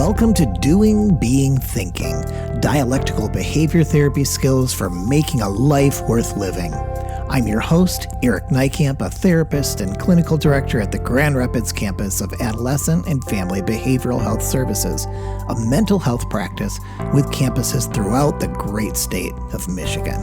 Welcome to Doing, Being, Thinking, dialectical behavior therapy skills for making a life worth living. I'm your host, Eric Nykamp, a therapist and clinical director at the Grand Rapids campus of Adolescent and Family Behavioral Health Services, a mental health practice with campuses throughout the great state of Michigan.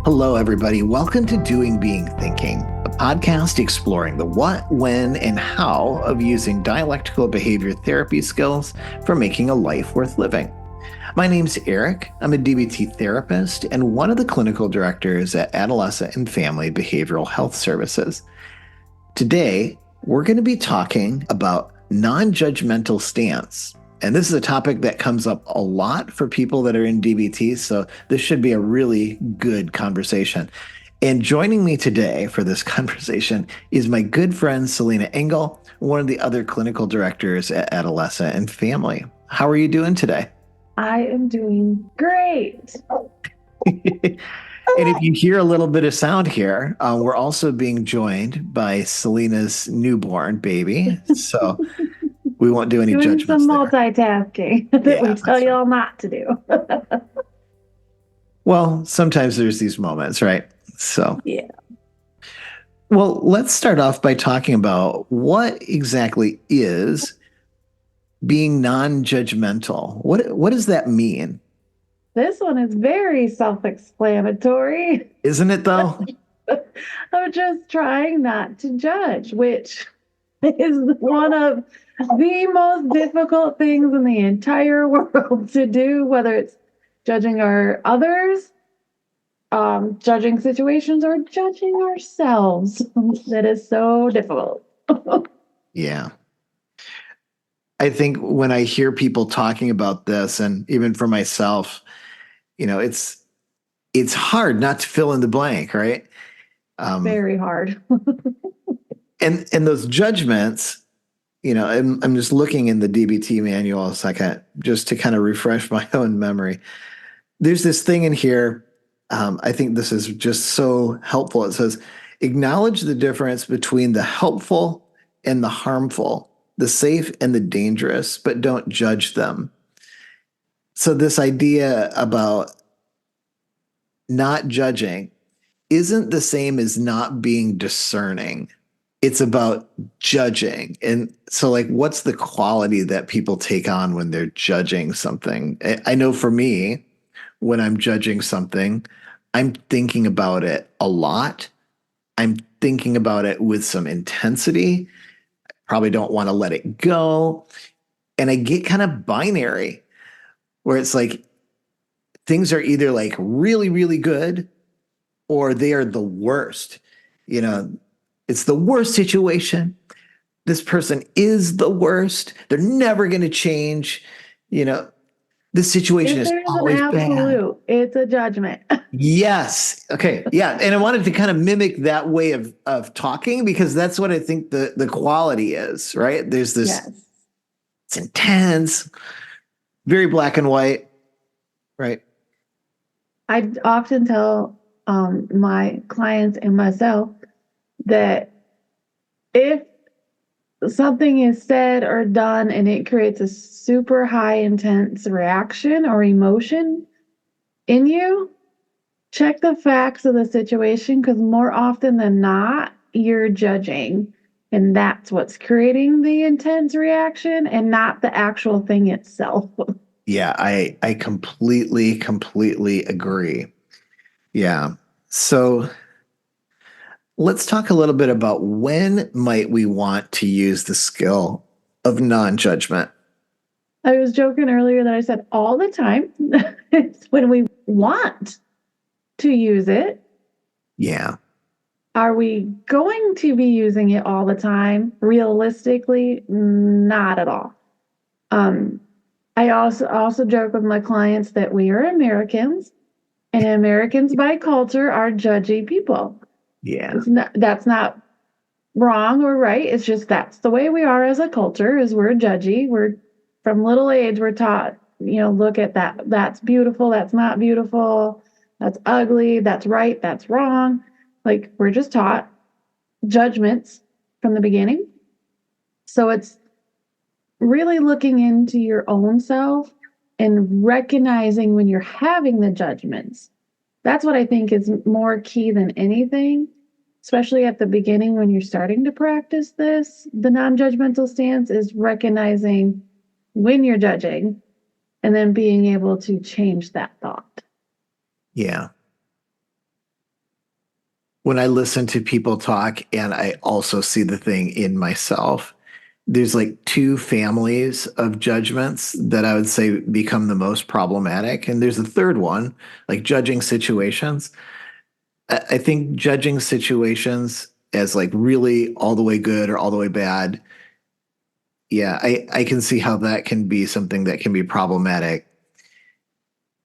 Hello, everybody. Welcome to Doing, Being, Thinking, a podcast exploring the what, when, and how of using dialectical behavior therapy skills for making a life worth living. My name's Eric. I'm a DBT therapist and one of the clinical directors at Adolescent and Family Behavioral Health Services. Today, we're going to be talking about non-judgmental stance. And this is a topic that comes up a lot for people that are in DBT, so this should be a really good conversation. And joining me today for this conversation is my good friend, Selena Engel, one of the other clinical directors at Adolescent and Family. How are you doing today? I am doing great. And if you hear a little bit of sound here, we're also being joined by Selena's newborn baby. So we won't do any doing judgments some there. Multitasking that we tell you all not to do. Well, sometimes there's these moments, right? So, yeah. Well, let's start off by talking about what exactly is being non-judgmental. What does that mean? This one is very self-explanatory. Isn't it, though? I'm just trying not to judge, which is one of the most difficult things in the entire world to do, whether it's judging our others, judging situations, or judging ourselves. That is so difficult. Yeah. I think when I hear people talking about this, and even for myself, it's hard not to fill in the blank, right? Very hard. and those judgments, I'm just looking in the DBT manual a second just to kind of refresh my own memory. There's this thing in here. I think this is just so helpful. It says, acknowledge the difference between the helpful and the harmful, the safe and the dangerous, but don't judge them. So this idea about not judging isn't the same as not being discerning. It's about judging. And so, what's the quality that people take on when they're judging something? I know for me, when I'm judging something, I'm thinking about it a lot. I'm thinking about it with some intensity. I probably don't want to let it go. And I get kind of binary, where it's like things are either really, really good or they are the worst. It's the worst situation. This person is the worst. They're never going to change. This situation is always bad. Absolute, it's a judgment. Yes. Okay. Yeah. And I wanted to kind of mimic that way of talking, because that's what I think the quality is, right? There's this, yes. It's intense, very black and white, right? I often tell my clients and myself that if something is said or done and it creates a super high intense reaction or emotion in you, check the facts of the situation, because more often than not, you're judging. And that's what's creating the intense reaction and not the actual thing itself. Yeah, I completely agree. Yeah. So let's talk a little bit about when might we want to use the skill of non-judgment. I was joking earlier that I said all the time. It's when we want to use it. Yeah. Are we going to be using it all the time? Realistically, not at all. I also joke with my clients that we are Americans, and Americans by culture are judgy people. Yeah. That's not wrong or right. It's just that's the way we are as a culture, is we're judgy. We're from little age, we're taught, look at that. That's beautiful. That's not beautiful. That's ugly. That's right. That's wrong. We're just taught judgments from the beginning. So it's really looking into your own self and recognizing when you're having the judgments. That's what I think is more key than anything, especially at the beginning when you're starting to practice this. The non judgmental stance is recognizing when you're judging and then being able to change that thought. Yeah. When I listen to people talk and I also see the thing in myself, there's like two families of judgments that I would say become the most problematic. And there's a third one, like judging situations. I think judging situations as like really all the way good or all the way bad, yeah, I can see how that can be something that can be problematic.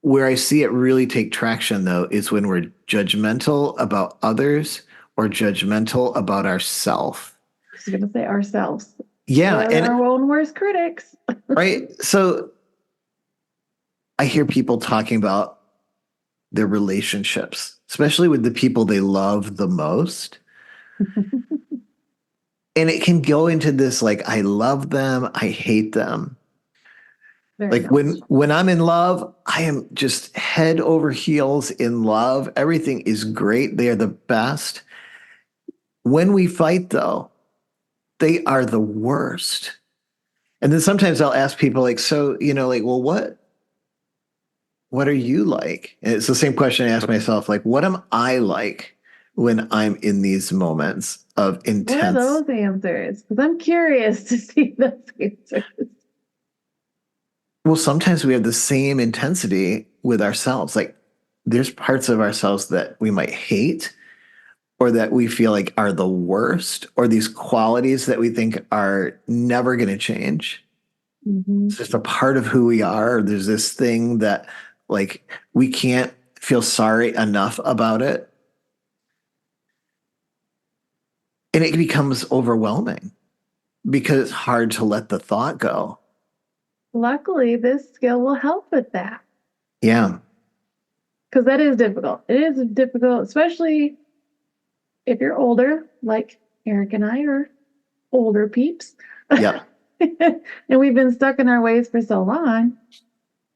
Where I see it really take traction, though, is when we're judgmental about others or judgmental about ourselves. I was going to say ourselves. Yeah, We're and our own worst critics. right. So I hear people talking about their relationships, especially with the people they love the most. And it can go into this like, I love them, I hate them. Very Like much. when I'm in love, I am just head over heels in love. Everything is great. They are the best. When we fight, though, they are the worst. And then sometimes I'll ask people like, so, like, well, what are you like? And it's the same question I ask myself, like, what am I like when I'm in these moments of What are intense? those answers? Because I'm curious to see those answers. Well, sometimes we have the same intensity with ourselves. Like there's parts of ourselves that we might hate or that we feel like are the worst, or these qualities that we think are never going to change. Mm-hmm. It's just a part of who we are. There's this thing that like we can't feel sorry enough about it. And it becomes overwhelming because it's hard to let the thought go. Luckily, this skill will help with that Yeah. because that is difficult. It is difficult, especially if you're older, like Eric and I are older peeps. Yeah. And we've been stuck in our ways for so long.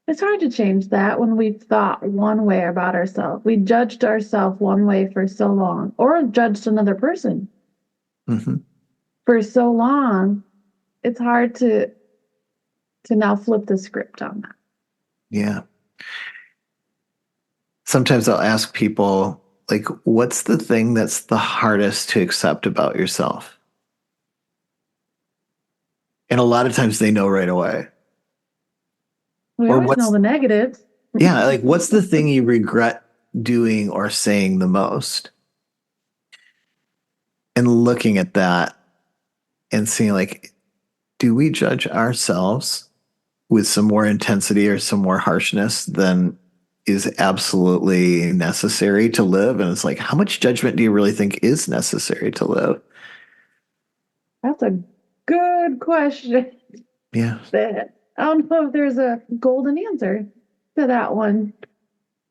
It's hard to change that when we've thought one way about ourselves. We judged ourselves one way for so long, or judged another person Hmm. for so long. It's hard to now flip the script on that. Yeah. Sometimes I'll ask people, like, what's the thing that's the hardest to accept about yourself? And a lot of times they know right away. We Or always know the negatives. yeah, like, what's the thing you regret doing or saying the most? And looking at that and seeing, like, do we judge ourselves with some more intensity or some more harshness than is absolutely necessary to live? And it's like, how much judgment do you really think is necessary to live? That's a good question. Yeah. That I don't know if there's a golden answer to that one.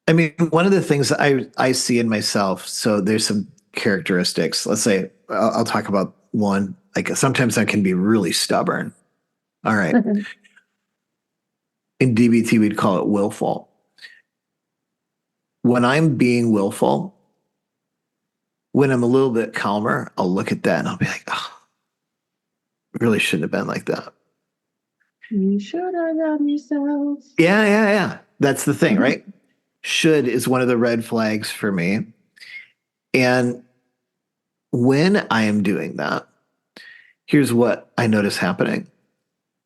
I mean, one of the things I see in myself, so there's some characteristics. Let's say I'll talk about one. Like sometimes I can be really stubborn. All right. In DBT, we'd call it willful. When I'm being willful, when I'm a little bit calmer, I'll look at that and I'll be like, oh, really shouldn't have been like that. You should have done yourselves. Yeah, yeah, yeah. That's the thing, right? Should is one of the red flags for me. And when I am doing that, here's what I notice happening.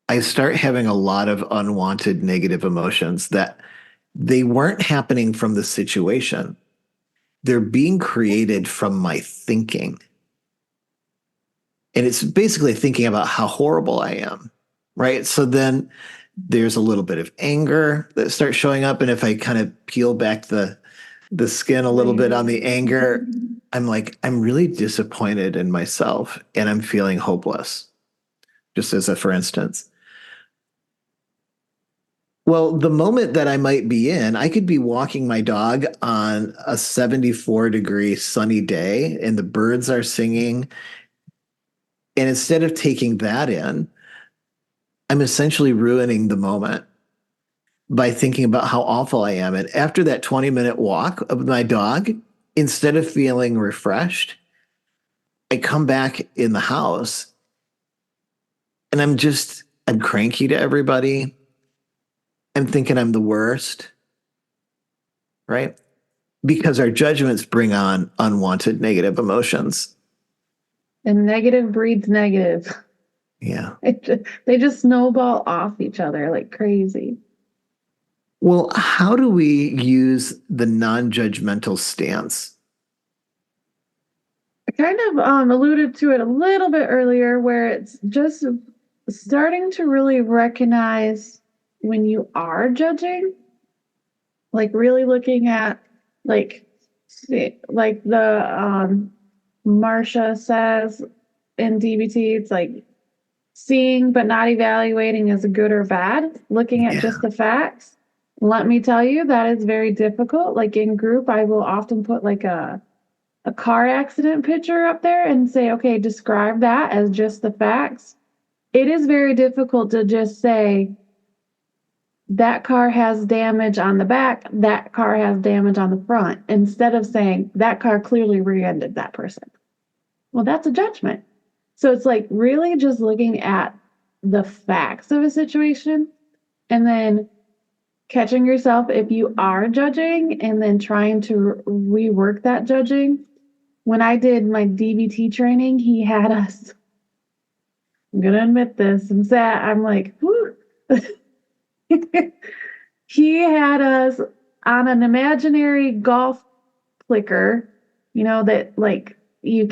I start having a lot of unwanted negative emotions that they weren't happening from the situation. They're being created from my thinking. And it's basically thinking about how horrible I am, right? So then there's a little bit of anger that starts showing up. And if I kind of peel back the skin a little bit on the anger, I'm like, I'm really disappointed in myself and I'm feeling hopeless, just as a for instance. Well, the moment that I might be in, I could be walking my dog on a 74-degree sunny day and the birds are singing. And instead of taking that in, I'm essentially ruining the moment by thinking about how awful I am. And after that 20-minute walk of my dog, instead of feeling refreshed, I come back in the house and I'm cranky to everybody. I'm thinking I'm the worst, right? Because our judgments bring on unwanted negative emotions. And negative breeds negative. Yeah. They just snowball off each other like crazy. Well, how do we use the non-judgmental stance? I kind of alluded to it a little bit earlier, where it's just starting to really recognize when you are judging, like really looking at like like the Marsha says in DBT, it's like seeing but not evaluating as good or bad, looking at Yeah. just the facts. Let me tell you, that is very difficult. Like in group, I will often put like a car accident picture up there and say, okay, describe that as just the facts. It is very difficult to just say that car has damage on the back, that car has damage on the front, instead of saying that car clearly rear-ended that person. Well, that's a judgment. So it's like really just looking at the facts of a situation and then catching yourself if you are judging and then trying to rework that judging. When I did my DBT training, he had us, I'm going to admit this, I'm like, whoo. He had us on an imaginary golf clicker, that like you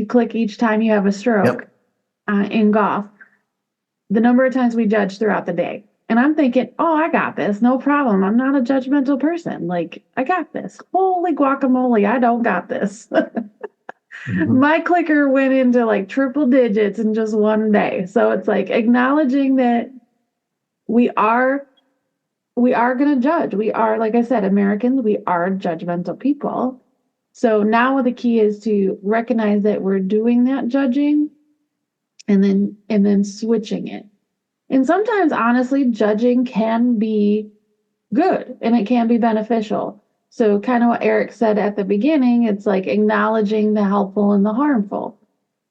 click each time you have a stroke Yep. in golf, the number of times we judge throughout the day. And I'm thinking, oh, I got this. No problem. I'm not a judgmental person. Like, I got this. Holy guacamole, I don't got this. Mhm. My clicker went into like triple digits in just one day. So it's like acknowledging that we are going to judge. We are, like I said, Americans, we are judgmental people. So now the key is to recognize that we're doing that judging and then switching it. And sometimes honestly, judging can be good and it can be beneficial. So kind of what Eric said at the beginning, it's like acknowledging the helpful and the harmful.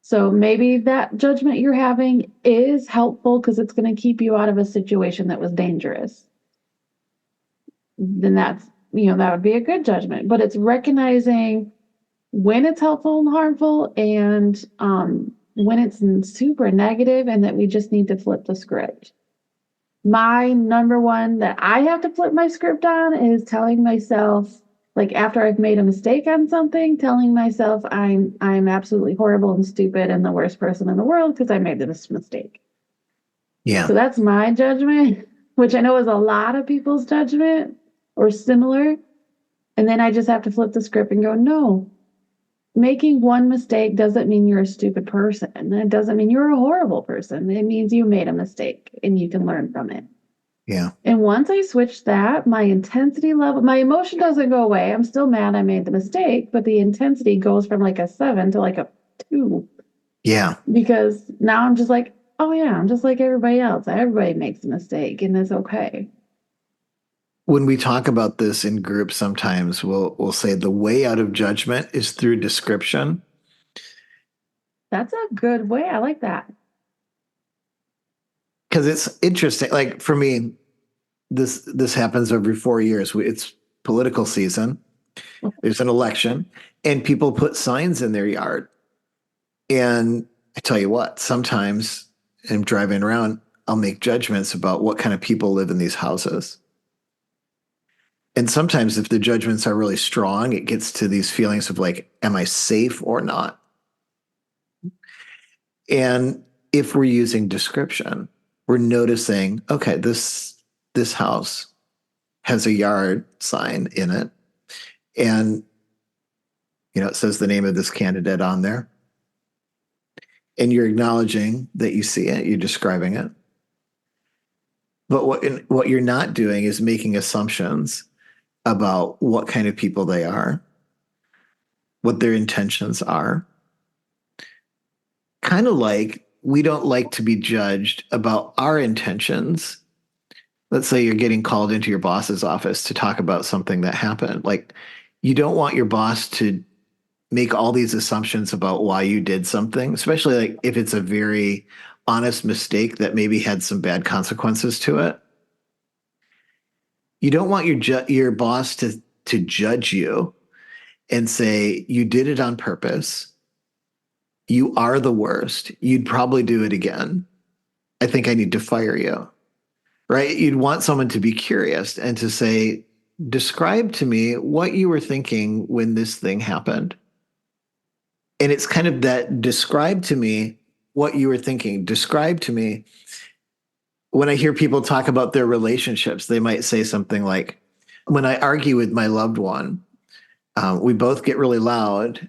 So maybe that judgment you're having is helpful because it's going to keep you out of a situation that was dangerous. Then that would be a good judgment. But it's recognizing when it's helpful and harmful and when it's super negative and that we just need to flip the script. My number one that I have to flip my script on is telling myself, like after I've made a mistake on something, telling myself I'm absolutely horrible and stupid and the worst person in the world because I made this mistake. Yeah. So that's my judgment, which I know is a lot of people's judgment or similar. And then I just have to flip the script and go, no, making one mistake doesn't mean you're a stupid person. It doesn't mean you're a horrible person. It means you made a mistake and you can learn from it. Yeah. And once I switch that, my intensity level, my emotion doesn't go away. I'm still mad I made the mistake, but the intensity goes from like a 7 to like a 2 Yeah. because now I'm just like, oh yeah, I'm just like everybody else. Everybody makes a mistake and it's okay. When we talk about this in groups, sometimes we'll say the way out of judgment is through description. That's a good way. I like that. Because it's interesting. Like for me, this happens every 4 years. It's political season. There's an election, and people put signs in their yard. And I tell you what, sometimes I'm driving around, I'll make judgments about what kind of people live in these houses. And sometimes if the judgments are really strong, it gets to these feelings of like, am I safe or not? And if we're using description, we're noticing, okay, this house has a yard sign in it. And it says the name of this candidate on there. And you're acknowledging that you see it, you're describing it. But what you're not doing is making assumptions about what kind of people they are, what their intentions are. Kind of like we don't like to be judged about our intentions. Let's say you're getting called into your boss's office to talk about something that happened. Like, you don't want your boss to make all these assumptions about why you did something, especially like if it's a very honest mistake that maybe had some bad consequences to it. You don't want your boss to judge you and say you did it on purpose. You are the worst. You'd probably do it again. I think I need to fire you. Right? You'd want someone to be curious and to say, describe to me what you were thinking when this thing happened. And it's kind of that describe to me what you were thinking. Describe to me. When I hear people talk about their relationships, they might say something like, when I argue with my loved one, we both get really loud,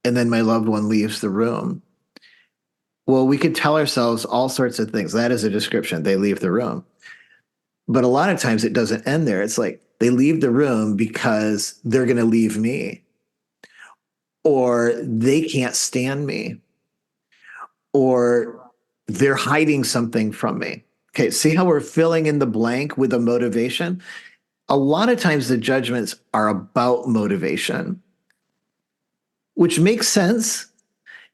and then my loved one leaves the room. Well, we could tell ourselves all sorts of things. That is a description. They leave the room. But a lot of times it doesn't end there. It's like they leave the room because they're going to leave me, or they can't stand me, or they're hiding something from me. Okay, see how we're filling in the blank with a motivation? A lot of times the judgments are about motivation, which makes sense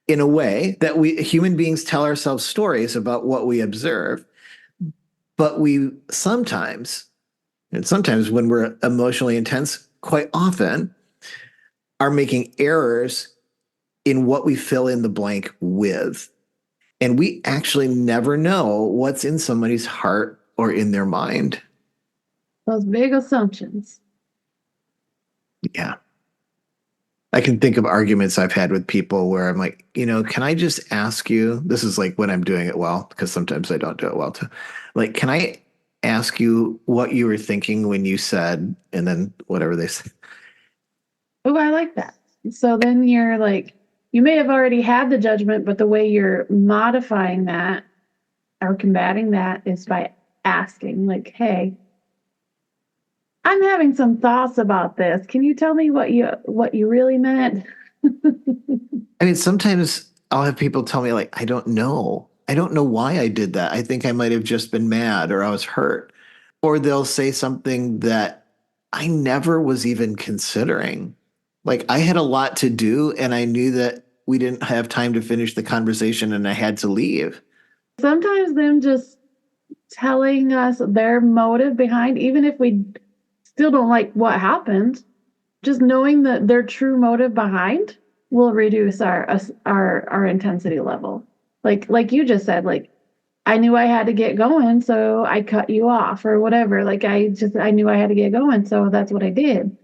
in a way that we human beings tell ourselves stories about what we observe. But we sometimes, and sometimes when we're emotionally intense, quite often are making errors in what we fill in the blank with. And we actually never know what's in somebody's heart or in their mind. Those big assumptions. Yeah. I can think of arguments I've had with people where I'm like, can I just ask you? This is like when I'm doing it well, because sometimes I don't do it well too. Like, can I ask you what you were thinking when you said, and then whatever they say? Oh, I like that. So then you're like, you may have already had the judgment, but the way you're modifying that or combating that is by asking, like, hey, I'm having some thoughts about this. Can you tell me what you really meant? I mean, sometimes I'll have people tell me, like, I don't know. I don't know why I did that. I think I might have just been mad or I was hurt. Or they'll say something that I never was even considering. Like, I had a lot to do and I knew that we didn't have time to finish the conversation and I had to leave. Sometimes them just telling us their motive behind, even if we still don't like what happened, just knowing that their true motive behind will reduce our intensity level. Like you just said, like, I knew I had to get going, so I cut you off or whatever. Like I knew I had to get going, so that's what I did.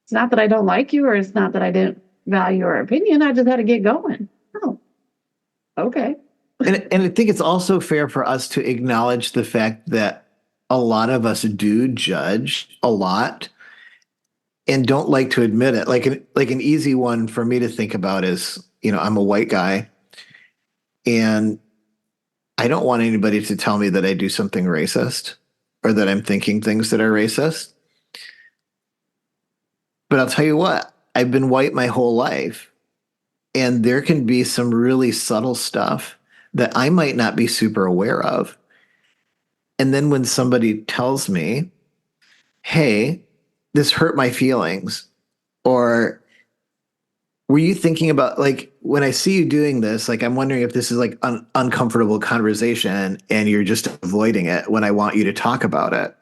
It's not that I don't like you, or it's not that I didn't value your opinion. I just had to get going. Oh, okay. And I think it's also fair for us to acknowledge the fact that a lot of us do judge a lot and don't like to admit it. Like an easy one for me to think about is, I'm a white guy and I don't want anybody to tell me that I do something racist or that I'm thinking things that are racist. But I'll tell you what, I've been white my whole life, and there can be some really subtle stuff that I might not be super aware of. And then when somebody tells me, hey, this hurt my feelings, or were you thinking about, like, when I see you doing this, like, I'm wondering if this is like an uncomfortable conversation and you're just avoiding it when I want you to talk about it.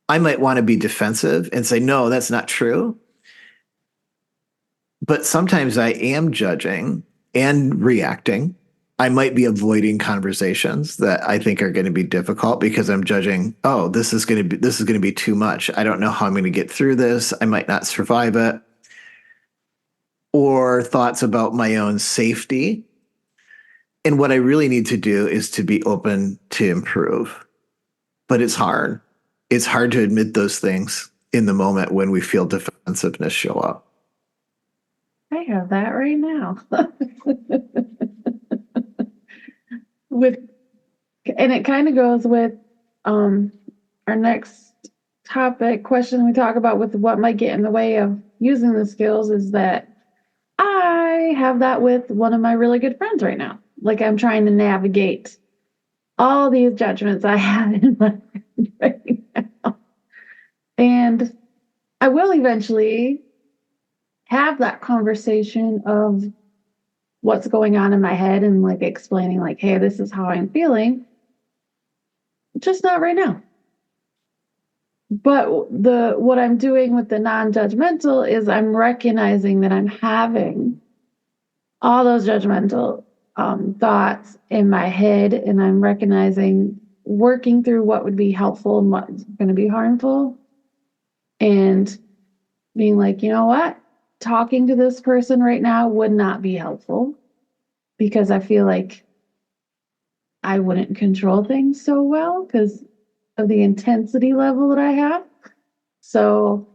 I might want to be defensive and say, no, that's not true. But sometimes I am judging and reacting. I might be avoiding conversations that I think are going to be difficult because I'm judging, oh, this is going to be too much. I don't know how I'm going to get through this. I might not survive it. Or thoughts about my own safety. And what I really need to do is to be open to improve. But it's hard. It's hard to admit those things in the moment when we feel defensiveness show up. I have that right now. with And it kind of goes with our next topic question we talk about with what might get in the way of using the skills is that I have that with one of my really good friends right now. Like I'm trying to navigate all these judgments I have in my head right now. And I will eventually have that conversation of what's going on in my head and like explaining like, hey, this is how I'm feeling. Just not right now. But what I'm doing with the non-judgmental is I'm recognizing that I'm having all those judgmental thoughts in my head, and I'm recognizing working through what would be helpful and what's going to be harmful, and being like, you know what, talking to this person right now would not be helpful because I feel like I wouldn't control things so well because of the intensity level that I have. So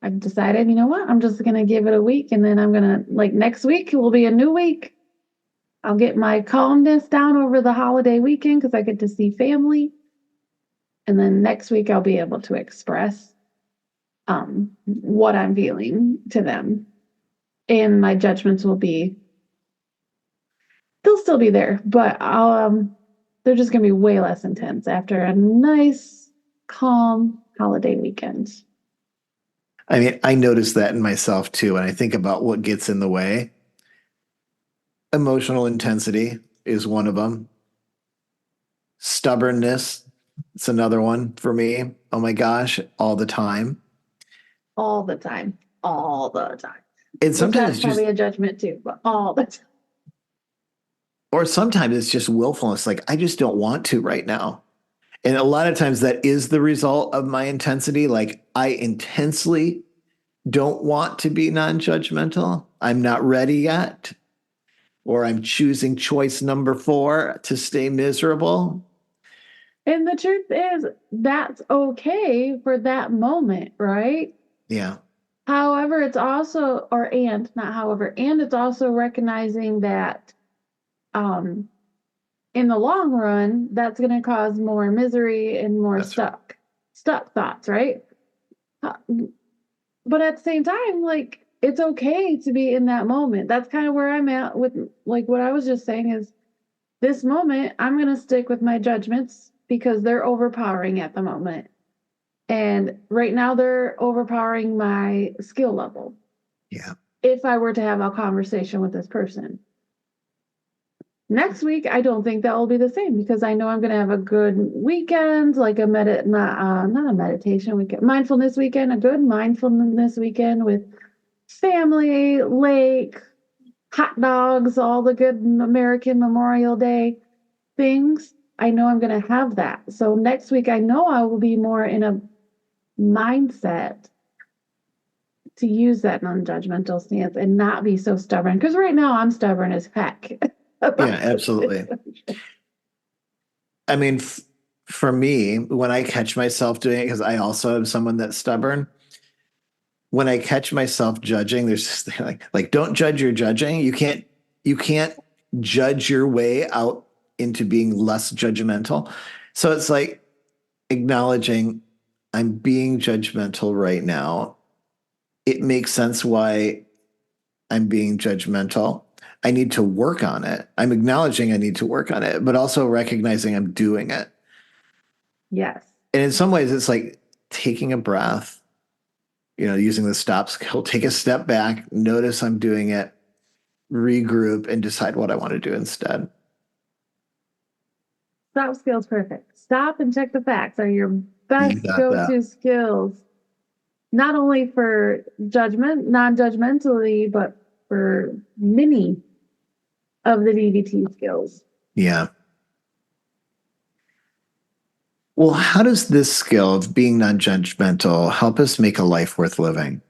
I've decided, you know what, I'm just going to give it a week, and then I'm going to, like, next week will be a new week. I'll get my calmness down over the holiday weekend because I get to see family. And then next week I'll be able to express what I'm feeling to them. And my judgments will be, they'll still be there, but they're just going to be way less intense after a nice, calm holiday weekend. I mean, I notice that in myself too. And I think about what gets in the way. Emotional intensity is one of them. Stubbornness, it's another one for me. Oh my gosh, all the time. All the time. All the time. And Which sometimes that's it's probably just, a judgment too, but all the time. or sometimes it's just willfulness. Like, I just don't want to right now. And a lot of times that is the result of my intensity. Like, I intensely don't want to be non judgmental. I'm not ready yet. Or I'm choosing choice number 4 to stay miserable. And the truth is, that's okay for that moment, right? Yeah. However, it's also, or and, not however, and it's also recognizing that um, in the long run, that's going to cause more misery and more That's right. stuck thoughts, right? Uh, But at the same time, like, it's okay to be in that moment. That's kind of where I'm at with, like, what I was just saying is this moment, I'm going to stick with my judgments because they're overpowering at the moment. And right now, they're overpowering my skill level. Yeah. If I were to have a conversation with this person next week, I don't think that will be the same because I know I'm going to have a good weekend, like not a meditation weekend, mindfulness weekend, a good mindfulness weekend with family, lake, hot dogs, all the good American Memorial Day things. I know I'm going to have that. So next week, I know I will be more in a mindset to use that non-judgmental stance and not be so stubborn. Because right now I'm stubborn as heck. Yeah, absolutely. I mean, for me, when I catch myself doing it, because I also am someone that's stubborn, when I catch myself judging, there's this thing like don't judge your judging. You can't judge your way out into being less judgmental. So it's like acknowledging I'm being judgmental right now. It makes sense why I'm being judgmental. I need to work on it. I'm acknowledging I need to work on it, but also recognizing I'm doing it. Yes. And in some ways, it's like taking a breath, using the stop skill, take a step back, notice I'm doing it, regroup, and decide what I want to do instead. Stop skills perfect. Stop and check the facts are your You best got that. go-to skills, not only for non-judgmentally, but for many of the DBT skills. Yeah. Well, how does this skill of being non judgmental help us make a life worth living?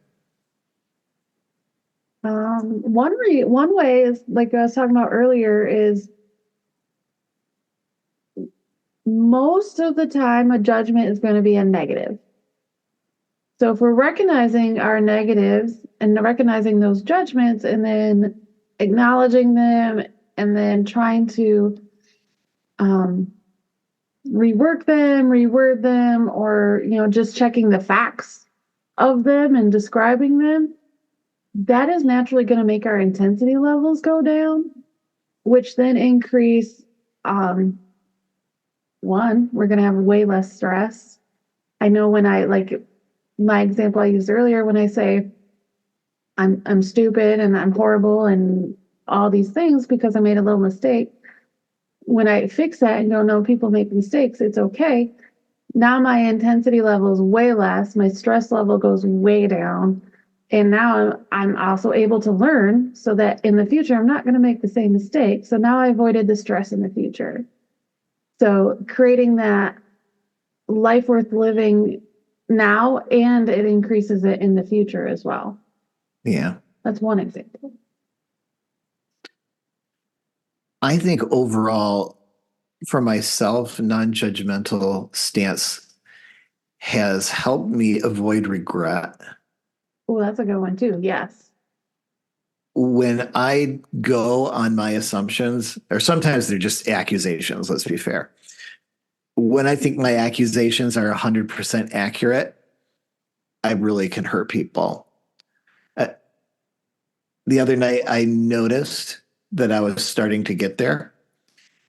One way is like I was talking about earlier is most of the time a judgment is going to be a negative. So if we're recognizing our negatives and recognizing those judgments and then acknowledging them and then trying to um, rework them, reword them, or just checking the facts of them and describing them, that is naturally going to make our intensity levels go down, which then increase, one, we're going to have way less stress. I know when I, like my example I used earlier, when I say I'm stupid and I'm horrible and all these things because I made a little mistake, when I fix that and go, no, people make mistakes, it's okay. Now my intensity level is way less. My stress level goes way down. And now I'm also able to learn so that in the future, I'm not going to make the same mistake. So now I avoided the stress in the future. So creating that life worth living now, and it increases it in the future as well. Yeah. That's one example. I think overall, for myself, non-judgmental stance has helped me avoid regret. Oh, that's a good one too. Yes. When I go on my assumptions, or sometimes they're just accusations, let's be fair. When I think my accusations are 100% accurate, I really can hurt people. The other night, I noticed that I was starting to get there,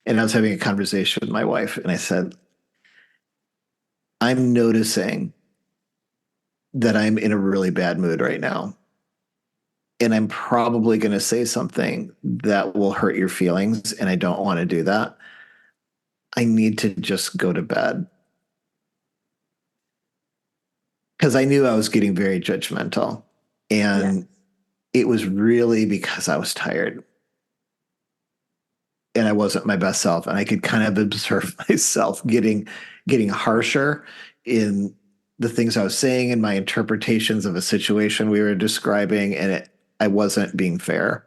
and I was having a conversation with my wife, and I said, I'm noticing that I'm in a really bad mood right now. And I'm probably going to say something that will hurt your feelings, and I don't want to do that. I need to just go to bed. Because I knew I was getting very judgmental. And Yes. it was really because I was tired and I wasn't my best self. And I could kind of observe myself getting harsher in the things I was saying and my interpretations of a situation we were describing. And I wasn't being fair.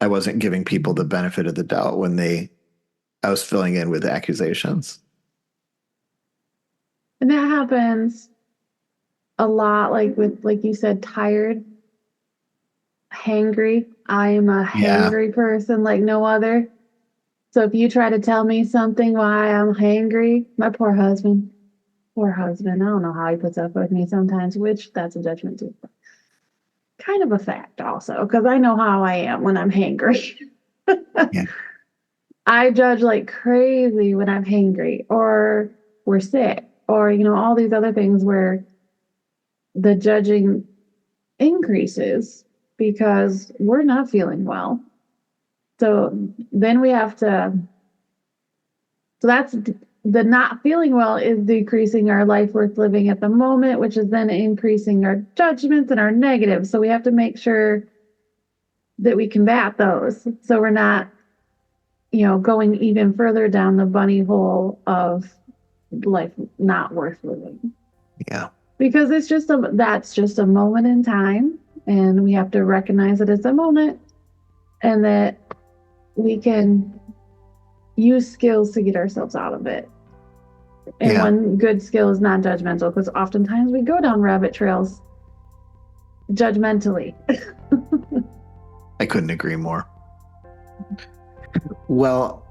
I wasn't giving people the benefit of the doubt when I was filling in with accusations. And that happens a lot, like with, like you said, tired, hangry. I am a Yeah. hangry person like no other. So if you try to tell me something why I'm hangry, my poor husband, I don't know how he puts up with me sometimes, which that's a judgment too. Kind of a fact also, because I know how I am when I'm hangry. Yeah. I judge like crazy when I'm hangry or we're sick or, all these other things where the judging increases because we're not feeling well. So then we have to, so that's the not feeling well is decreasing our life worth living at the moment, which is then increasing our judgments and our negatives. So we have to make sure that we combat those. So we're not, going even further down the bunny hole of life not worth living. Yeah. Because that's just a moment in time. And we have to recognize that it's a moment and that we can use skills to get ourselves out of it. And one good skill is non-judgmental, because oftentimes we go down rabbit trails judgmentally. I couldn't agree more. Well,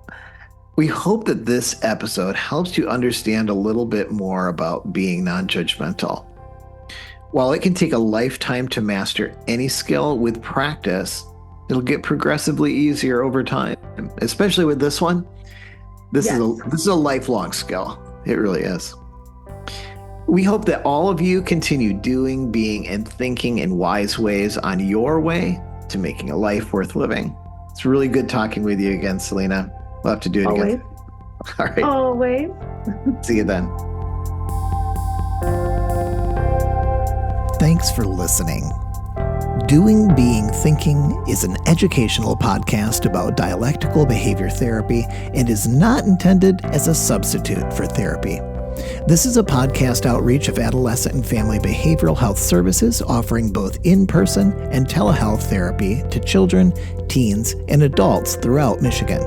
we hope that this episode helps you understand a little bit more about being non-judgmental. While it can take a lifetime to master any skill, with practice, it'll get progressively easier over time, especially with this one. This is a lifelong skill. It really is. We hope that all of you continue doing, being, and thinking in wise ways on your way to making a life worth living. It's really good talking with you again, Selena. We'll have to do it again. All right. Always. See you then. Thanks for listening. Doing, Being, Thinking is an educational podcast about dialectical behavior therapy and is not intended as a substitute for therapy. This is a podcast outreach of Adolescent and Family Behavioral Health Services, offering both in-person and telehealth therapy to children, teens, and adults throughout Michigan.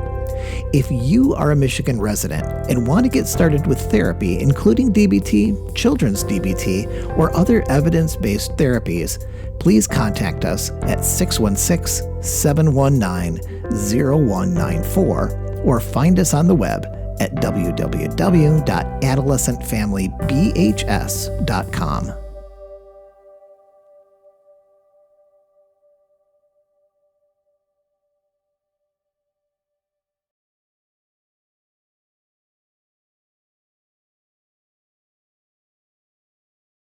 If you are a Michigan resident and want to get started with therapy, including DBT, children's DBT, or other evidence-based therapies, please contact us at 616-719-0194 or find us on the web at www.adolescentfamilybhs.com.